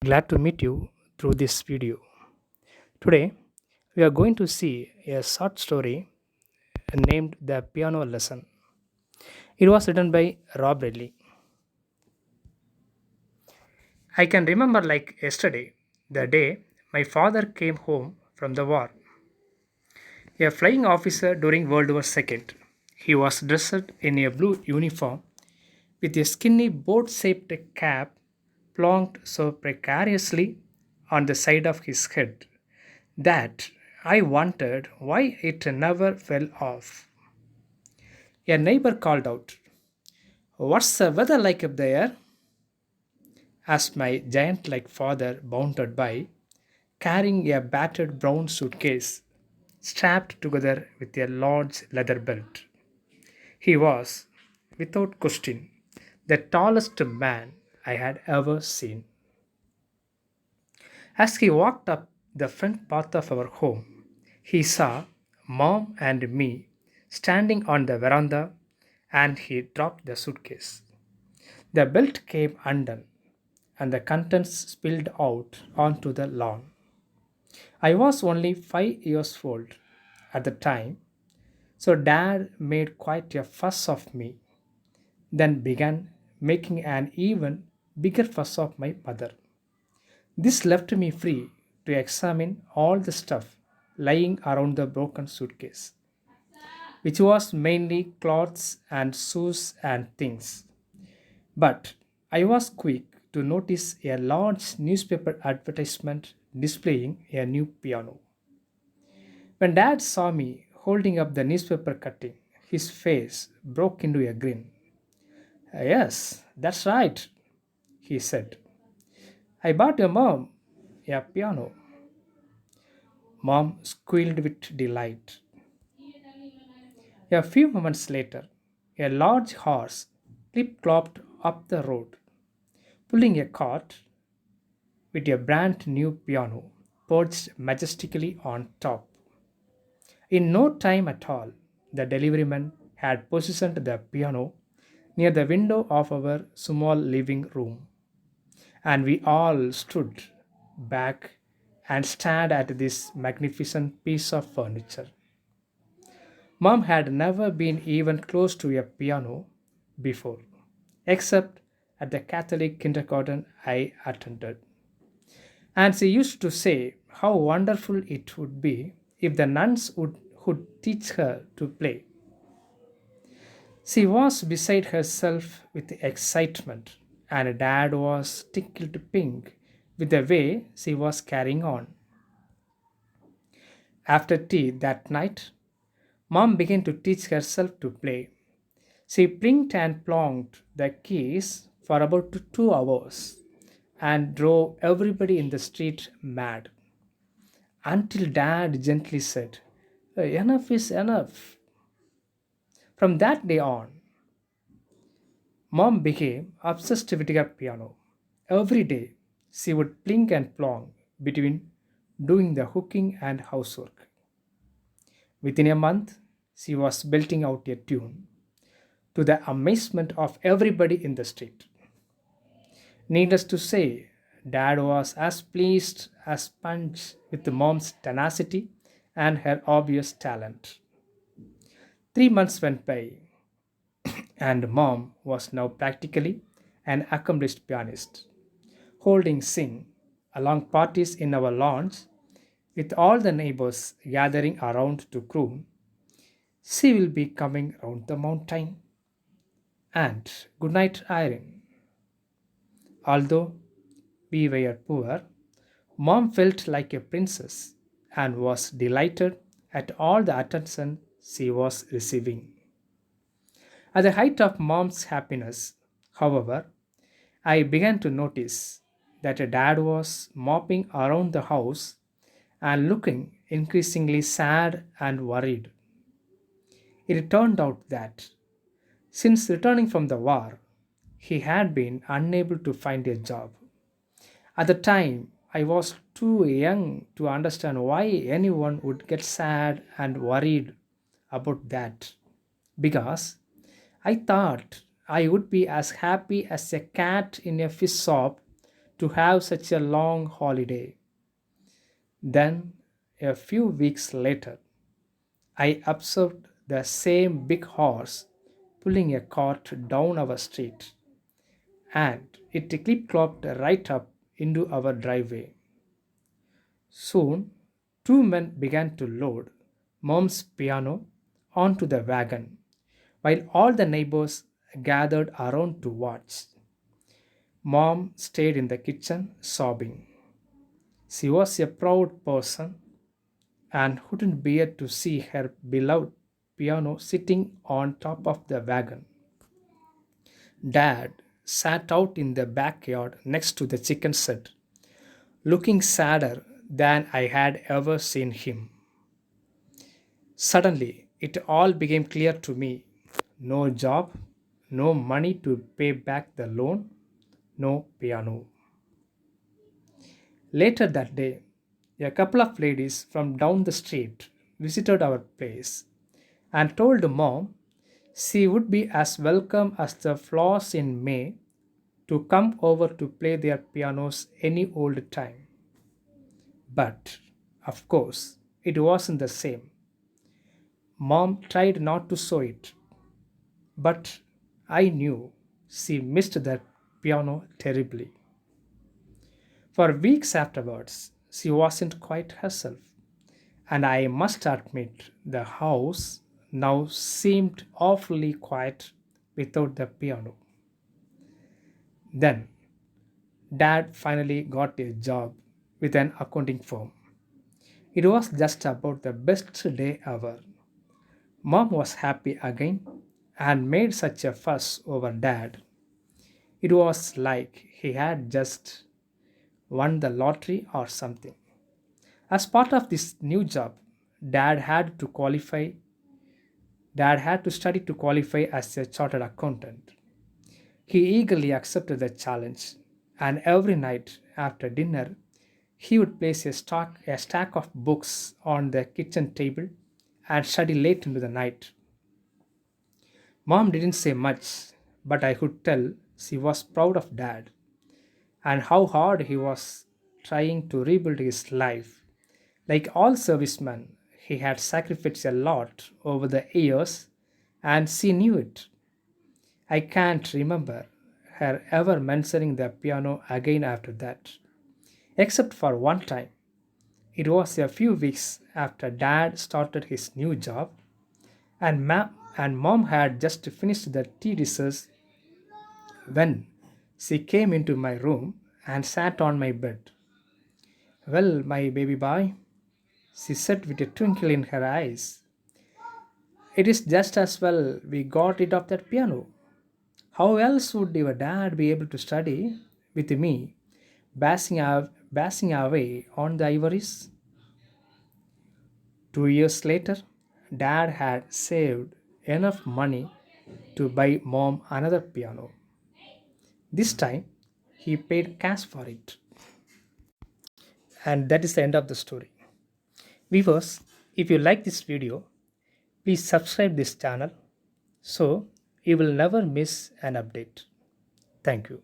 Glad to meet you through this video. Today, we are going to see a short story named The Piano Lesson. It was written by Rob Ridley. I can remember like yesterday, the day my father came home from the war. A flying officer during World War II. He was dressed in a blue uniform with a skinny boat shaped cap plonked so precariously on the side of his head that I wondered why it never fell off. A neighbor called out, "What's the weather like up there?" As my giant like father bounded by, carrying a battered brown suitcase strapped together with a large leather belt. He was, without question, the tallest man I had ever seen. As he walked up the front path of our home, he saw Mom and me standing on the veranda and he dropped the suitcase. The belt came undone and the contents spilled out onto the lawn. I was only 5 years old at the time, so Dad made quite a fuss of me, then began making an even bigger fuss of my mother. This left me free to examine all the stuff lying around the broken suitcase, which was mainly clothes and shoes and things. But I was quick to notice a large newspaper advertisement displaying a new piano. When Dad saw me holding up the newspaper cutting, his face broke into a grin. "Yes, that's right," he said. "I bought your mom a piano." Mom squealed with delight. A few moments later, a large horse clip clopped up the road, pulling a cart with a brand new piano perched majestically on top. In no time at all, the deliveryman had positioned the piano near the window of our small living room, and we all stood back and stared at this magnificent piece of furniture. Mom had never been even close to a piano before, except at the Catholic kindergarten I attended. And she used to say how wonderful it would be if the nuns would teach her to play. She was beside herself with excitement, and Dad was tickled pink with the way she was carrying on. After tea that night, Mom began to teach herself to play. She plinked and plonked the keys for about 2 hours and drove everybody in the street mad until Dad gently said, "Enough is enough." From that day on, Mom became obsessed with her piano. Every day, she would plink and plonk between doing the cooking and housework. Within a month, she was belting out a tune to the amazement of everybody in the street. Needless to say, Dad was as pleased as Punch with Mom's tenacity and her obvious talent. 3 months went by, and Mom was now practically an accomplished pianist, holding sing along parties in our lawns with all the neighbors gathering around to croon. "She will be coming round the mountain." And good night, Irene. Although we were poor, Mom felt like a princess and was delighted at all the attention she was receiving. At the height of Mom's happiness, however, I began to notice that Dad was mopping around the house and looking increasingly sad and worried. It turned out that, since returning from the war, he had been unable to find a job. At the time, I was too young to understand why anyone would get sad and worried about that, because I thought I would be as happy as a cat in a fish shop to have such a long holiday. Then, a few weeks later, I observed the same big horse pulling a cart down our street, and it clip clopped right up into our driveway. Soon, two men began to load Mom's piano onto the wagon, while all the neighbors gathered around to watch. Mom stayed in the kitchen sobbing. She was a proud person and couldn't bear to see her beloved piano sitting on top of the wagon. Dad sat out in the backyard next to the chicken shed, looking sadder than I had ever seen him. Suddenly, it all became clear to me: no job, no money to pay back the loan, no piano. Later that day, a couple of ladies from down the street visited our place and told Mom she would be as welcome as the flowers in May to come over to play their pianos any old time. But, of course, it wasn't the same. Mom tried not to show it, but I knew she missed that piano terribly. For weeks afterwards, she wasn't quite herself, and I must admit the house now seemed awfully quiet without the piano. Then, Dad finally got a job with an accounting firm. It was just about the best day ever. Mom was happy again and made such a fuss over Dad. It was like he had just won the lottery or something. As part of this new job, Dad had to qualify. Dad had to study to qualify as a chartered accountant. He eagerly accepted the challenge, and every night after dinner, he would place a stack of books on the kitchen table and study late into the night. Mom didn't say much, but I could tell she was proud of Dad and how hard he was trying to rebuild his life. Like all servicemen, he had sacrificed a lot over the years, and she knew it. I can't remember her ever mentioning the piano again after that, except for one time. It was a few weeks after Dad started his new job, and Mom had just finished the tea dishes when she came into my room and sat on my bed. "Well, my baby boy," she said with a twinkle in her eyes, "it is just as well we got rid of that piano. How else would your dad be able to study with me bashing away on the ivories?" 2 years later, Dad had saved enough money to buy Mom another piano. This time, he paid cash for it. And that is the end of the story. Viewers, if you like this video, please subscribe this channel so you will never miss an update. Thank you.